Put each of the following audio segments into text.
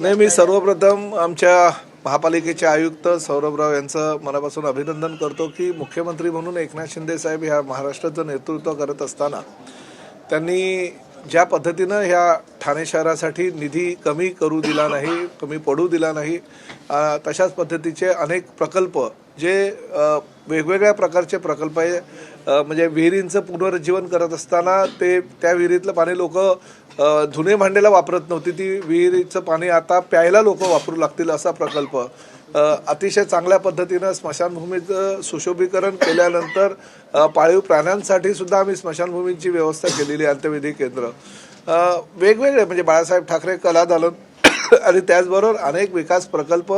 नाही, मी सर्वप्रथम आमच्या महापालिकेचे आयुक्त सौरभराव यांचं मनापासून अभिनंदन करतो की मुख्यमंत्री म्हणून एकनाथ शिंदे साहेब ह्या महाराष्ट्राचं नेतृत्व करत असताना त्यांनी ज्या पद्धतीनं ह्या ठाणे शहरासाठी निधी कमी करू दिला नाही, कमी पडू दिला नाही, तशाच पद्धतीचे अनेक प्रकल्प जे वेगवेगळ्या प्रकारचे प्रकल्प आहे, म्हणजे विहिरींचं पुनरुज्जीवन करत असताना त्या विहिरीतलं पाणी लोक धुणे भांड्याला वापरत नव्हती, ती विहिरीचं पाणी आता प्यायला लोक वापरू लागतील असा प्रकल्प, अतिशय चांगल्या पद्धतीनं स्मशानभूमीचं सुशोभीकरण केल्यानंतर पाळीव प्राण्यांसाठी सुद्धा आम्ही स्मशानभूमीची व्यवस्था केलेली, अंत्यविधी केंद्र वेगवेगळे म्हणजे बाळासाहेब ठाकरे कला दालन आणि त्याचबरोबर अनेक विकास प्रकल्प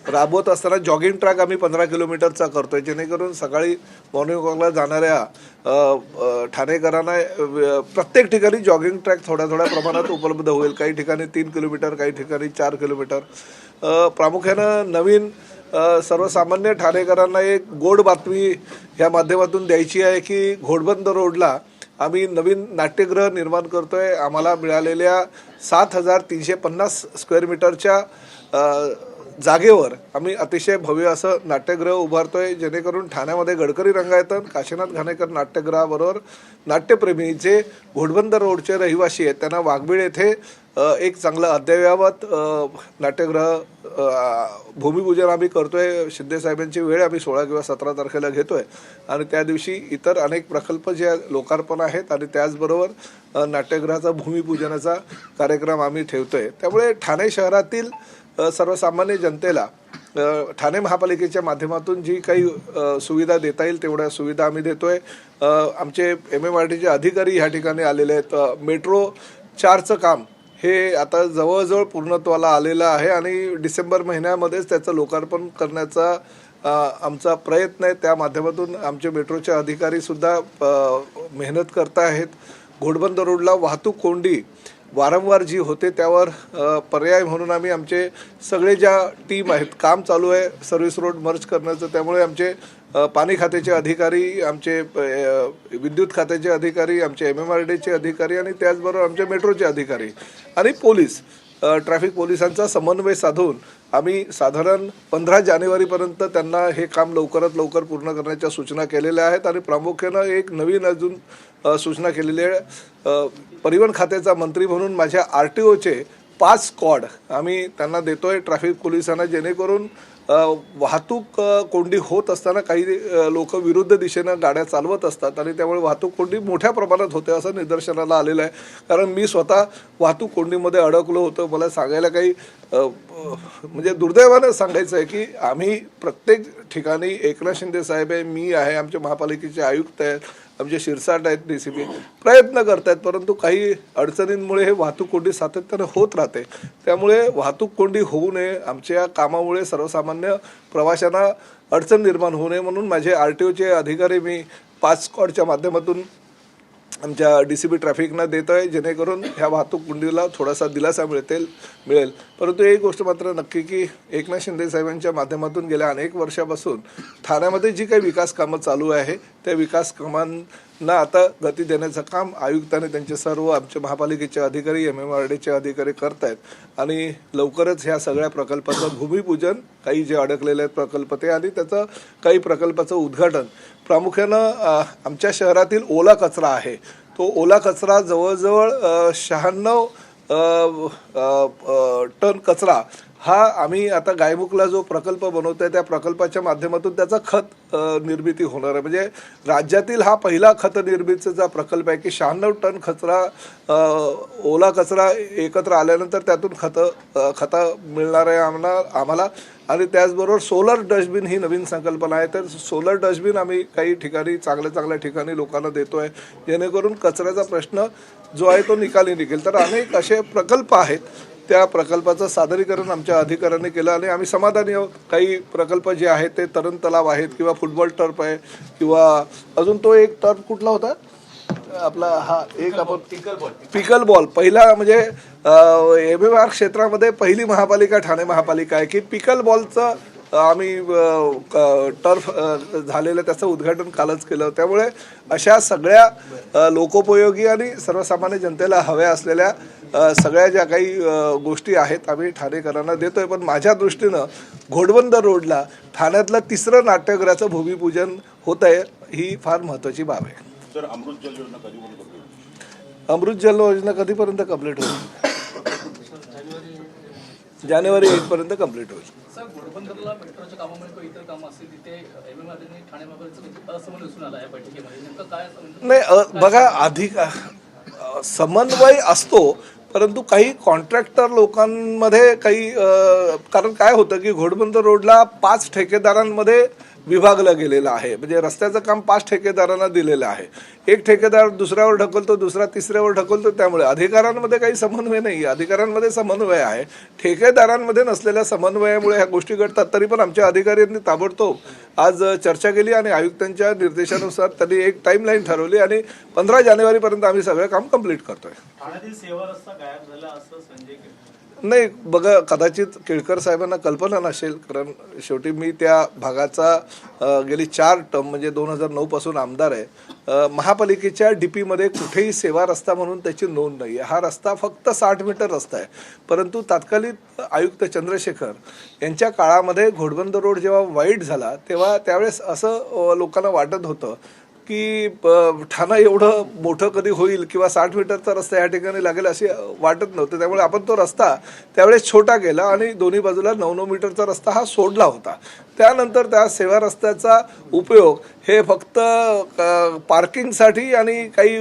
राबवत असताना जॉगिंग ट्रॅक आम्ही 15 किलोमीटरचा करतोय, जेणेकरून सकाळी मॉर्निंग वॉकला जाणाऱ्या ठाणेकरांना प्रत्येक ठिकाणी जॉगिंग ट्रॅक थोड्या प्रमाणात उपलब्ध होईल. काही ठिकाणी 3 किलोमीटर, काही ठिकाणी 4 किलोमीटर. प्रामुख्यानं नवीन सर्वसामान्य ठाणेकरांना एक गोड बातमी ह्या माध्यमातून द्यायची आहे की घोडबंदर रोडला आम्ही नवीन नाट्यगृह निर्माण करतोय. आम्हाला मिळालेल्या 7,350 स्क्वेअर मीटरच्या जागेवर आम्ही अतिशय भव्य असं नाट्यगृह उभारतोय, जेणेकरून ठाण्यामध्ये गडकरी रंगायतन, काशीनाथ घाणेकर नाट्यगृहाबरोबर नाट्यप्रेमी जे घोडबंदर रोडचे रहिवासी आहेत त्यांना वाघबीळ येथे एक चांगलं अद्ययावत नाट्यगृह भूमिपूजन आम्ही करतोय. शिंदेसाहेबांची वेळ आम्ही 16 किंवा 17 तारखेला घेतोय आणि त्या दिवशी इतर अनेक प्रकल्प जे लोकार्पण आहेत आणि त्याचबरोबर नाट्यगृहाचा भूमिपूजनाचा कार्यक्रम आम्ही ठेवतोय. त्यामुळे ठाणे शहरातील सर्वसामान्य जनतेला ठाणे महापालिकेच्या माध्यमातून जी काही सुविधा देता येईल तेवढ्या सुविधा आम्ही देतोय. आमचे MMRDचे अधिकारी ह्या ठिकाणी आलेले आहेत. मेट्रो 4चं काम हे आता जवळजवळ पूर्णत्वाला आलेलं आहे आणि डिसेंबर महिन्यामध्येच त्याचं लोकार्पण करण्याचा आमचा प्रयत्न आहे. त्या माध्यमातून आमचे मेट्रोचे अधिकारी सुद्धा मेहनत करत आहेत. घोडबंदर रोडला वाहतूक कोंडी वारंवार जी होते त्यावर पर्याय म्हणून आम्ही आमचे सगळे ज्या टीम आहेत, काम चालू आहे सर्व्हिस रोड मर्ज करण्याचं. त्यामुळे आमचे पाणी खात्याचे अधिकारी, आमचे विद्युत खात्याचे अधिकारी, आमचे MMRDचे अधिकारी आणि त्याचबरोबर आमचे मेट्रोचे अधिकारी आणि पोलीस, ट्रॅफिक पोलिसांचा समन्वय साधून आम्ही साधारण 15 जानेवारीपर्यंत त्यांना हे काम लवकरात लवकर पूर्ण करण्याच्या सूचना केलेल्या आहेत. आणि प्रामुख्यानं एक नवीन अजून सूचना केलेली आहे. परिवहन खात्याचा मंत्री म्हणून माझ्या RTOचे 5 स्क्वॉड आम्ही त्यांना देतोय ट्रॅफिक पोलिसांना, जेणेकरून वाहतूक कोंडी होत असताना काही लोक विरुद्ध दिशेनं गाड्या चालवत असतात आणि त्यामुळे वाहतूक कोंडी मोठ्या प्रमाणात होते असं निदर्शनाला आलेलं आहे. कारण मी स्वतः वाहतूक कोंडीमध्ये अडकलो होतो. मला सांगायला काही म्हणजे दुर्दैवानं सांगायचं आहे की आम्ही प्रत्येक ठिकाणी एकनाथ शिंदे साहेब आहे, मी आहे, आमचे महापालिकेचे आयुक्त आहेत, आमचे शिरसाट आहेत, DCP प्रयत्न करत आहेत, परंतु काही अडचणींमुळे हे वाहतूक कोंडी सातत्यानं होत राहते. त्यामुळे वाहतूक कोंडी होऊ नये, आमच्या कामामुळे सर्वसामान्य प्रवाशांना अडचण निर्माण होऊ नये म्हणून माझे RTOचे अधिकारी मी 5 स्क्वॉडच्या माध्यमातून आमच्या DCP ट्रॅफिकना देत आहे, जेणेकरून ह्या वाहतूक कोंडीला थोडासा दिलासा मिळेल. परंतु एक गोष्ट मात्र नक्की की एकनाथ शिंदे साहेबांच्या माध्यमातून गेल्या अनेक वर्षापासून ठाण्यामध्ये जी काही विकास कामं चालू आहे त्या विकास कामांना आता गती देण्याचं काम आयुक्तांनी त्यांचे सर्व आमच्या महापालिकेचे अधिकारी, MMRDचे अधिकारी करत आहेत आणि लवकरच ह्या सगळ्या प्रकल्पाचं भूमिपूजन, काही जे अडकलेले आहेत प्रकल्प ते आणि त्याचं काही प्रकल्पाचं उद्घाटन. प्रामुख्यानं आमच्या शहरातील ओला कचरा आहे, तो ओला कचरा जवळजवळ 96 टन कचरा हा आम्ही आता गायमुखला जो प्रकल्प बनवतोय त्या प्रकल्पाच्या माध्यमातून त्याचा खत निर्मिती होणार आहे. म्हणजे राज्यातील हा पहिला खत निर्मितीचा प्रकल्प आहे की 96 टन कचरा, ओला कचरा एकत्र आल्यानंतर त्यातून खत मिळणार आहे आम्हाला. आणि त्याचबरोबर सोलर डस्टबिन ही नवीन संकल्पना आहे. तर सोलर डस्टबिन आम्ही काही ठिकाणी चांगल्या ठिकाणी लोकांना देतोय, जेणेकरून कचऱ्याचा प्रश्न जो आहे तो निकाली निघेल. तर अनेक असे प्रकल्प आहेत, त्या प्रकल्पाचं सादरीकरण आमच्या अधिकाऱ्यांनी केलं आणि आम्ही समाधानी आहोत. काही प्रकल्प जे आहेत ते तरण तलाव आहेत किंवा फुटबॉल टर्फ आहे किंवा अजून तो एक टर्फ कुठला होता आपला, हा एक आपण पिकल बॉल पहिला म्हणजे MMR क्षेत्रामध्ये पहिली महापालिका ठाणे महापालिका आहे की पिकल बॉलचं आम्ही टर्फ झालेलं त्याचं उद्घाटन कालच केलं. त्यामुळे अशा सगळ्या लोकोपयोगी आणि सर्वसामान्य जनतेला हव्या असलेल्या सगळ्या ज्या काही गोष्टी आहेत आम्ही ठाणेकरांना देतोय. पण माझ्या दृष्टीनं घोडबंदर रोडला ठाण्यातलं 3रं नाट्यगृहाचं भूमिपूजन होत आहे, ही फार महत्त्वाची बाब आहे. सर, अमृत जल योजना कधी होईल? अमृत जल योजना कधीपर्यंत कंप्लीट होईल? जानेवारी 1 पर्यंत कंप्लीट होईल. सर, घोडबंदरला मेट्रोच्या कामामुळे इतर कामं असतील तिथे एमएमआरडीने ठाण्याबाबत असमन्वय दिसून आला या बैठकीमध्ये, नेमकं काय असं? नाही, बघा, अधिक समन्वय असतो, परंतु काही कॉन्ट्रॅक्टर लोकांमध्ये काही कारण काय होतं की घोडबंदर रोडला 5 ठेकेदारांमध्ये विभागलं गेलेलं आहे. म्हणजे रस्त्याचं काम 5 ठेकेदारांना दिलेलं आहे. एक ठेकेदार दुसऱ्यावर ढकलतो, दुसरा तिसऱ्यावर ढकलतो. त्यामुळे अधिकाऱ्यांमध्ये काही समन्वय नाही, अधिकाऱ्यांमध्ये समन्वय आहे. ठेकेदारांमध्ये नसलेल्या समन्वयामुळे ह्या गोष्टी घडतात. तरी पण आमच्या अधिकाऱ्यांनी ताबडतोब आज चर्चा केली आणि आयुक्तांच्या निर्देशानुसार त्यांनी एक टाईमलाईन ठरवली आणि 15 जानेवारीपर्यंत आम्ही सगळं काम कंप्लीट करतोय. ठाण्यातील सेवा रस्ता गायब झाला असं संजय नाही, बघा, कदाचित केळकर साहेबांना कल्पना नसेल, कारण शेवटी मी त्या भागाचा गेली 4 टर्म म्हणजे 2009 पासून आमदार आहे. महापालिकेच्या डीपीमध्ये कुठेही सेवा रस्ता म्हणून त्याची नोंद नाही आहे. हा रस्ता फक्त 60 मीटर रस्ता आहे. परंतु तात्कालिक आयुक्त चंद्रशेखर यांच्या काळामध्ये घोडबंदर रोड जेव्हा वाईट झाला तेव्हा त्यावेळेस असं लोकांना वाटत होतं की ठाणा एवढं मोठं कधी होईल किंवा 60 मीटरचा रस्ता या ठिकाणी लागेल असे वाटत नव्हते. त्यामुळे आपण तो रस्ता त्यावेळेस छोटा केला आणि दोन्ही बाजूला 9-9 मीटरचा रस्ता हा सोडला होता. त्यानंतर त्या सेवा रस्त्याचा उपयोग हे फक्त पार्किंगसाठी आणि काही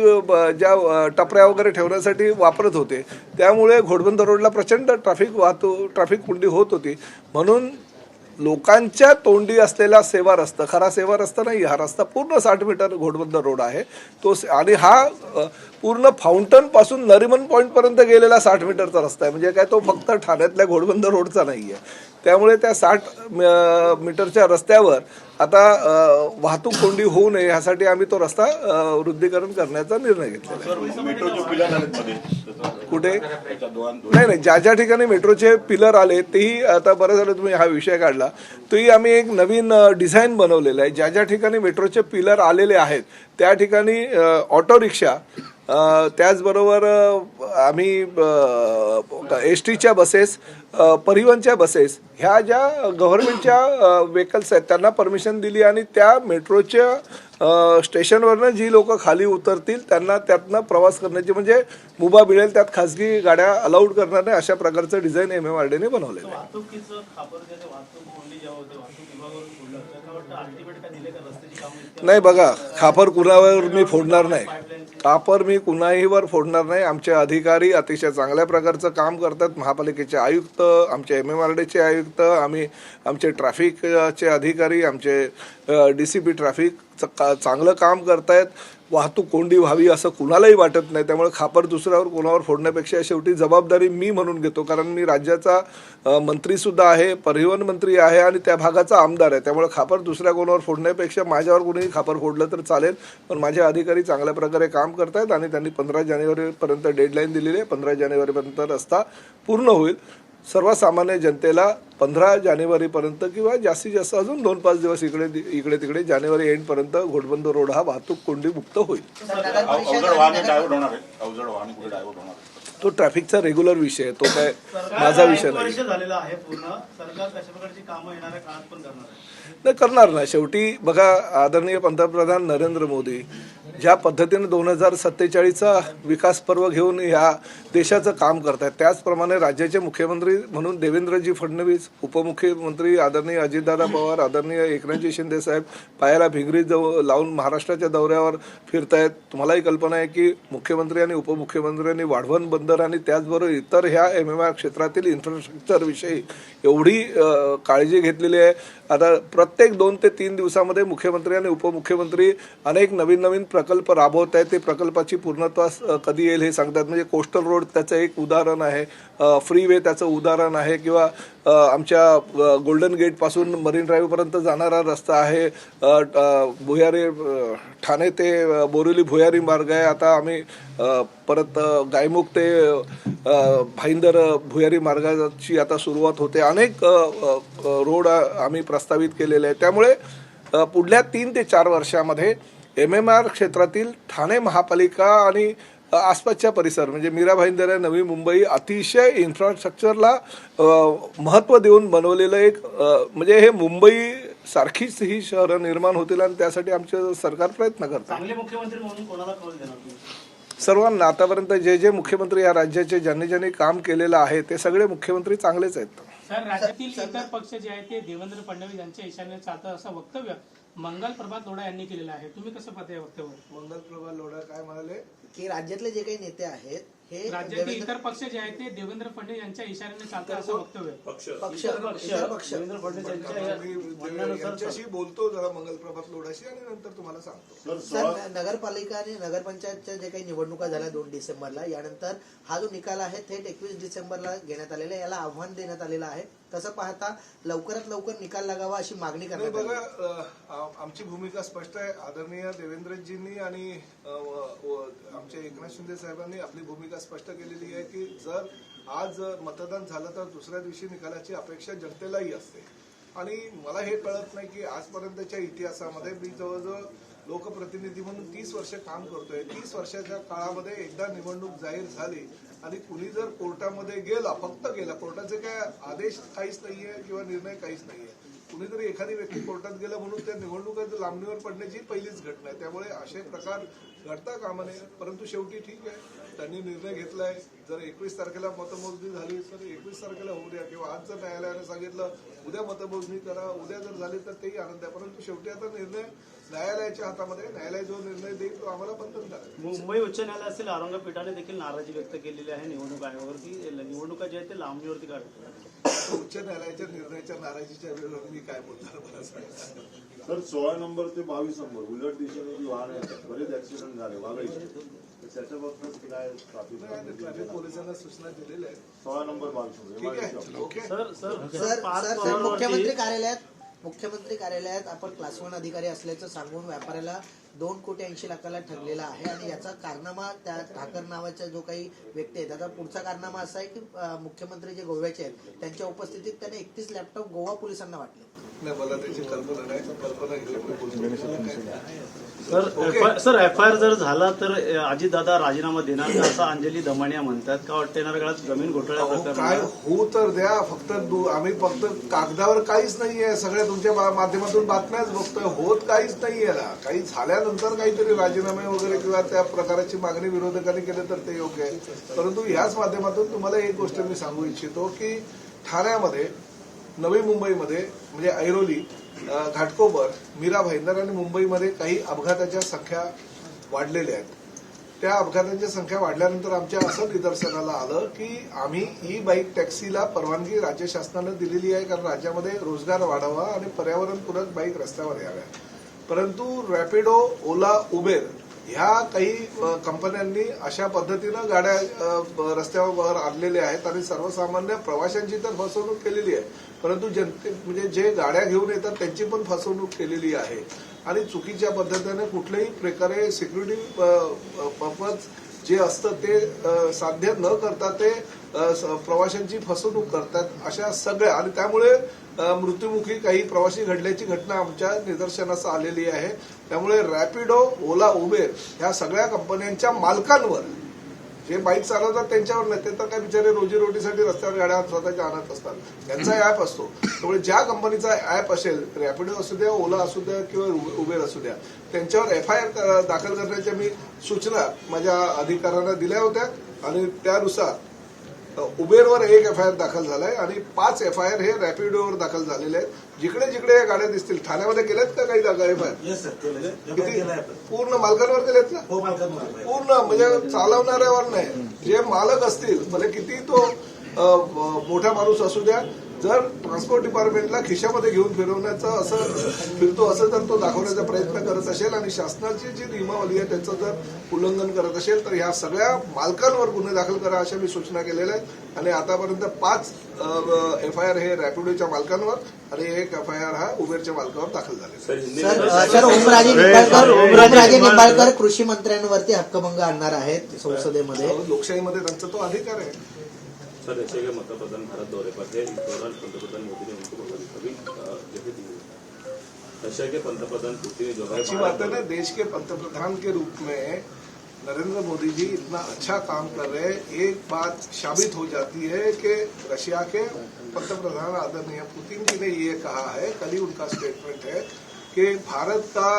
ज्या टपऱ्या वगैरे ठेवण्यासाठी वापरत होते. त्यामुळे घोडबंदर रोडला प्रचंड ट्रॅफिक कोंडी होत होती. म्हणून लोकांच्या तोंडी असलेला सेवा रस्ता खरा सेवा रस्ता नाही. हा रस्ता पूर्ण 60 मीटर घोडबंदर रोड आहे तो, आणि हा पूर्ण फाउंटन पासून नरिमन पॉईंट पर्यंत गेलेला 60 मीटरचा रस्ता आहे. म्हणजे काय, तो फक्त ठाण्यातल्या घोडबंदर रोडचा नाही आहे. त्यामुळे त्या 60 मीटरच्या रस्त्यावर आता वाहतूक कोंडी होऊ नये यासाठी आम्ही तो रस्ता रुंदीकरण करण्याचा निर्णय घेतलेला आहे. कुठे? नाही, ज्या ठिकाणी मेट्रोचे पिलर आले तेही आता बरं झालं तुम्ही हा विषय काढला. तोही आम्ही एक नवीन डिझाईन बनवलेलं आहे. ज्या ठिकाणी मेट्रोचे पिलर आलेले आहेत त्या ठिकाणी ऑटो रिक्षा, त्याचबरोबर आम्ही STच्या बसेस, परिवहनच्या बसेस, ह्या ज्या गव्हर्नमेंटच्या व्हेकल्स आहेत त्यांना परमिशन दिली आणि त्या मेट्रोच्या स्टेशनवरनं जी लोक खाली उतरतील त्यांना त्यातनं प्रवास करण्याची, म्हणजे मुभा मिळेल त्यात खासगी गाड्या अलाउड करणार नाही अशा प्रकारचं डिझाईन MMRDने बनवलेलं आहे. नाही, बघा, खापर कुणावर मी फोडणार नाही. खापर मी कुणाहीवर फोडणार नाही. आमचे अधिकारी अतिशय चांगल्या प्रकारचं काम करतात. महापालिकेचे आयुक्त, आमचे MMRDचे आयुक्त, आमचे ट्रॅफिकचे अधिकारी, आमचे DCP ट्रॅफिक चांगलं काम करतायत. वाहतूक कोंडी व्हावी असं कुणालाही वाटत नाही. त्यामुळे खापर दुसऱ्यावर कोणावर फोडण्यापेक्षा शेवटी जबाबदारी मी म्हणून घेतो, कारण मी राज्याचा मंत्रीसुद्धा आहे, परिवहन मंत्री आहे आणि त्या भागाचा आमदार आहे. त्यामुळे खापर दुसऱ्या कोणावर फोडण्यापेक्षा माझ्यावर कोणीही खापर फोडलं तर चालेल. पण माझे अधिकारी चांगल्या प्रकारे काम करतायत आणि त्यांनी 15 जानेवारीपर्यंत डेडलाईन दिलेली आहे. 15 जानेवारीपर्यंत रस्ता पूर्ण होईल. सर्वसामान्य जनतेला 15 जानेवारीपर्यंत किंवा जास्तीत जास्त अजून 2-5 दिवस इकडे तिकडे जानेवारी एंडपर्यंत घोडबंदर रोड हा वाहतूक कोंडी मुक्त होईल. तो ट्रॅफिकचा रेग्युलर विषय आहे, तो काय माझा विषय नाही. नाही, करणार ना. शेवटी बघा, आदरणीय पंतप्रधान नरेंद्र मोदी ज्या पद्धतीने 2047चा विकास पर्व घेऊन या देशाचं काम करतात, त्याचप्रमाणे राज्याचे मुख्यमंत्री म्हणून देवेंद्रजी फडणवीस, उपमुख्यमंत्री आदरणीय अजितदादा पवार, आदरणीय एकनाथजी शिंदे साहेब पायाला भिंगरी लावून महाराष्ट्राच्या दौऱ्यावर फिरतायत. तुम्हालाही कल्पना आहे की मुख्यमंत्री आणि उपमुख्यमंत्र्यांनी वाढवण बंदर आणि त्याचबरोबर इतर ह्या MMR क्षेत्रातील इन्फ्रास्ट्रक्चर विषयी एवढी काळजी घेतलेली आहे. आता प्रत्येक 2 ते 3 दिवसामध्ये मुख्यमंत्री आणि उपमुख्यमंत्री अनेक नवीन प्रकल्प राबवत आहेत. ते प्रकल्पाची पूर्णत्वास कधी येईल हे सांगतात. म्हणजे कोस्टल रोड त्याचं एक उदाहरण आहे, फ्रीवे त्याचं उदाहरण आहे, किंवा आमच्या गोल्डन गेट पासून मरीन ड्राईव्ह पर्यंत जाणारा रस्ता आहे, भुयारी ठाणे ते बोरिवली भुयारी मार्ग आहे. आता आम्ही परत गायमुख ते भाईंदर भुयारी मार्गाची आता सुरुवात होते. अनेक रोड आम्ही प्रस्तावित केलेले आहे. त्यामुळे पुढल्या 3 ते 4 वर्षामध्ये MMR क्षेत्रातील ठाणे महापालिका आणि आसपासच्या परिसर म्हणजे मीरा भाईंदर, नवी मुंबई अतिशय इन्फ्रास्ट्रक्चरला महत्त्व देऊन बनवलेलं एक म्हणजे हे मुंबई सारखीच ही शहरं निर्माण होतील आणि त्यासाठी आमचं सरकार प्रयत्न करतं. चांगले मुख्यमंत्री म्हणून कोणाला कौल देणार तुम्ही? सर्वांना आतापर्यंत जे मुख्यमंत्री या राज्याचे ज्यांनी काम केलेलं आहे ते सगळे मुख्यमंत्री चांगलेच आहेत. सर, राज्यातील इतर पक्ष जे आहेत ते देवेंद्र फडणवीस यांच्या इशाऱ्याने चालतं असं वक्तव्य मंगल प्रभात लोढा यांनी केलेलं आहे. तुम्ही कसं पाहता या वक्तव्यावर? मंगल प्रभात लोढा काय म्हणाले की राज्यातले जे काही नेते आहेत हे राज्यातील इतर पक्ष जे आहेत ते देवेंद्र फडणवीस यांच्या इशाऱ्याने चालतं असं वक्तव्य. पक्ष देवेंद्र फडणवीस यांच्या यांच्याशी बोलतो जरा मंगल प्रभात लोढाशी आणि नंतर तुम्हाला सांगतो. सर, नगरपालिका आणि नगरपंचायतच्या जे काही निवडणुका झाल्या 2 डिसेंबरला, यानंतर हा जो निकाल आहे थेट 21 डिसेंबरला घेण्यात आलेला आहे. याला आव्हान देण्यात आलेलं आहे. तसं पाहता लवकरात लवकर निकाल लागावा अशी मागणी करण्यात आली. बघा, आमची भूमिका स्पष्ट आहे. आदरणीय देवेंद्रजींनी आणि आमचे एकनाथ शिंदे साहेबांनी आपली भूमिका स्पष्ट केलेली आहे की जर आज मतदान झालं तर दुसऱ्या दिवशी निकालाची अपेक्षा जनतेलाही असते. आणि मला हे कळत नाही की आजपर्यंतच्या इतिहासामध्ये मी जवळजवळ लोकप्रतिनिधी म्हणून 30 वर्ष काम करतोय. 30 वर्षाच्या काळामध्ये एकदा निवडणूक जाहीर झाली आणि कुणी जर कोर्टामध्ये गेला, फक्त गेला, कोर्टाचे काय आदेश काहीच नाहीये किंवा निर्णय काहीच नाहीये, कुणीतरी एखादी व्यक्ती कोर्टात गेला म्हणून त्या निवडणुका लांबणीवर पडण्याची पहिलीच घटना आहे. त्यामुळे असे प्रकार घडता कामा नये. परंतु शेवटी ठीक आहे, त्यांनी निर्णय घेतलाय. जर 21 तारखेला मतमोजणी झाली तर 21 तारखेला होऊ द्या, किंवा आज जर न्यायालयाने सांगितलं उद्या मतमोजणी करा, उद्या जर झाली तर तेही आनंद आहे. परंतु शेवटी आता निर्णय न्यायालयाच्या हातामध्ये, न्यायालय जो निर्णय देईल तो आम्हाला बंधनकारक आहे. मुंबई उच्च न्यायालयातील औरंगाबादपीठाने देखील नाराजी व्यक्त केलेली आहे निवडणूक आयोगावरती. निवडणुका ज्या आहेत ते लांबणीवरती काढतात. उच्च न्यायालयाच्या निर्णयाच्या नाराजीच्या विरोधात मी काय बोलणार मला सांगा. सर 16 नंबर ते 22 नंबर उलट दिशेने जी वाहन आहेत बरेच ऍक्सिडेंट झाले वागायचे, त्याच्या बाबतीत काय ट्रॅफिक पोलिसांना सूचना दिलेल्या आहेत. 16 नंबर 22 ठीक आहे, ओके. सर, मुख्यमंत्री कार्यालयात आपण क्लास 1 अधिकारी असल्याचं सांगून व्यापाऱ्याला 2,80,00,000 ठरलेला आहे आणि याचा कारनामा त्या ठाकर नावाच्या जो काही व्यक्ती आहेत. आता पुढचा कारनामा असा आहे की मुख्यमंत्री जे गोव्याचे आहेत त्यांच्या उपस्थितीत त्याने 31 लॅपटॉप गोवा पोलिसांना वाटले. नाही, मला त्याची कल्पना नाही. कल्पना सर, FIR जर झाला तर अजितदादा राजीनामा देणार का असं अंजली दमानिया म्हणतात. का वाटतं येणाऱ्या काळात जमीन घोटाळ्या काय प्रकरणात होऊ तर द्या. आम्ही फक्त कागदावर काहीच नाहीये, सगळ्या तुमच्या माध्यमातून बातम्याच बघतोय. होत काहीच नाहीये ना. काही झाल्यानंतर काहीतरी राजीनामे वगैरे किंवा त्या प्रकारची मागणी विरोधकांनी केली तर ते योग्य आहे. परंतु याच माध्यमातून तुम्हाला एक गोष्ट मी सांगू इच्छितो की ठाण्यामध्ये, नवी मुंबईमध्ये म्हणजे ऐरोली, घाटकोपर, मीरा भाईंदर आणि मुंबईमध्ये काही अपघाताच्या संख्या वाढलेल्या आहेत. त्या अपघातांची संख्या वाढल्यानंतर आमच्या असं निदर्शनाला आलं की आम्ही ई-बाईक टॅक्सीला परवानगी राज्य शासनानं दिलेली आहे, कारण राज्यामध्ये रोजगार वाढावा आणि पर्यावरणपूरक बाईक रस्त्यावर याव्या. परंतु रॅपिडो, ओला, उबेर ह्या काही कंपन्यांनी अशा पद्धतीनं गाड्या रस्त्यावर आणलेल्या आहेत आणि सर्वसामान्य प्रवाशांची तर फसवणूक केलेली आहे, परंतु म्हणजे जे गाड्या घेऊन येतात त्यांची पण फसवणूक केलेली आहे. आणि चुकीच्या पद्धतीने कुठल्याही प्रकारे सिक्युरिटी पर्पज जे असतं ते साध्य न करता ते प्रवाशांची फसवणूक करतात. अशा सगळ्या आणि त्यामुळे मृत्युमुखी काही प्रवासी घडल्याची घटना आमच्या निदर्शनास आलेली आहे. त्यामुळे रॅपिडो, ओला, उबेर ह्या सगळ्या कंपन्यांच्या मालकांवर, जे बाईक चालवतात त्यांच्यावर नाही, ते तर काय बिचारे रोजीरोटीसाठी रस्त्यावर गाड्या स्वतःच्या आणत असतात, त्यांचा ॲप असतो. त्यामुळे ज्या कंपनीचा ॲप असेल, रॅपिडो असू द्या, ओला असू द्या किंवा उबेर असू द्या, त्यांच्यावर FIR दाखल करण्याच्या मी सूचना माझ्या अधिकाऱ्यांना दिल्या होत्या आणि त्यानुसार उबेरवर 1 FIR दाखल झालाय आणि 5 FIR हे रॅपिडोवर दाखल झालेले आहेत. जिकडे जिकडे या गाड्या दिसतील, ठाण्यामध्ये केल्यात का काही जागा FIR? पूर्ण मालकांवर केलेत ना? पूर्ण म्हणजे चालवणाऱ्यावर नाही. जे मालक असतील, भले किती तो मोठा माणूस असू द्या, जर ट्रान्सपोर्ट डिपार्टमेंटला खिशामध्ये घेऊन फिरतो असं जर तो दाखवण्याचा प्रयत्न करत असेल आणि शासनाची जी नियमावली आहे त्याचं जर उल्लंघन करत असेल तर ह्या सगळ्या मालकांवर गुन्हे दाखल करा अशा मी सूचना केलेल्या आहेत आणि आतापर्यंत 5 FIR हे रॅपिडोच्या मालकांवर आणि 1 FIR हा उबेरच्या मालकावर दाखल झाले. सर ओमराजे निंबाळकर कृषी मंत्र्यांवरती हक्कभंग आणणार आहेत संसदेमध्ये. लोकशाहीमध्ये त्यांचा तो अधिकार है. सर रशिया के मतप्रधान भारत दौरे पर थे। इस दौरान पंतप्रधान मोदी ने उनको कभी जगह दी। रशिया के पंतप्रधान पुतिन ने जो है अच्छी बात है ना, देश के पंतप्रधान के रूप में नरेंद्र मोदी जी इतना अच्छा काम कर रहे हैं। एक बात साबित हो जाती है कि रशिया के पंतप्रधान आदरणीय पुतिन जी ने ये कहा है, कल ही उनका स्टेटमेंट है कि भारत का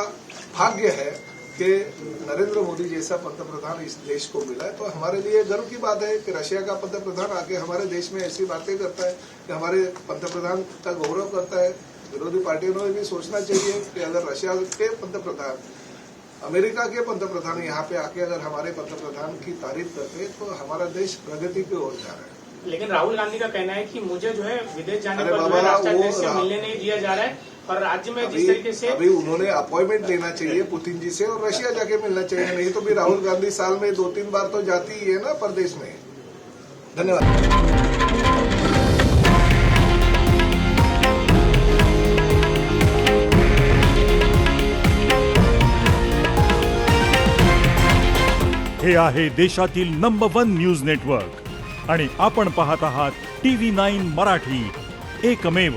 भाग्य है कि नरेंद्र मोदी जैसा पंतप्रधान इस देश को मिला है। तो हमारे लिए गर्व की बात है कि रशिया का पंतप्रधान आके हमारे देश में ऐसी बातें करता है कि हमारे पंतप्रधान का गौरव करता है। विरोधी पार्टियों ने भी सोचना चाहिए कि अगर रशिया के पंतप्रधान, अमेरिका के पंतप्रधान यहाँ पे आके अगर हमारे पंतप्रधान की तारीफ करते तो हमारा देश प्रगति की ओर जा रहा है। लेकिन राहुल गांधी का कहना है कि मुझे जो है विदेश जाने अरे पर जो है बाबा, राष्ट्राध्यक्ष से वो मिलने नहीं दिया जा रहा है और राज्य में जिस तरीके से अभी उन्होंने अपॉइंटमेंट लेना चाहिए पुतिन जी से और रशिया जाके मिलना चाहिए, नहीं तो भी राहुल गांधी साल में 2-3 बार तो जाती ही है ना परदेश में। धन्यवाद। हे आहे देशातील नंबर 1 न्यूज नेटवर्क आणि आपण पाहत आहात TV9 मराठी, एकमेव.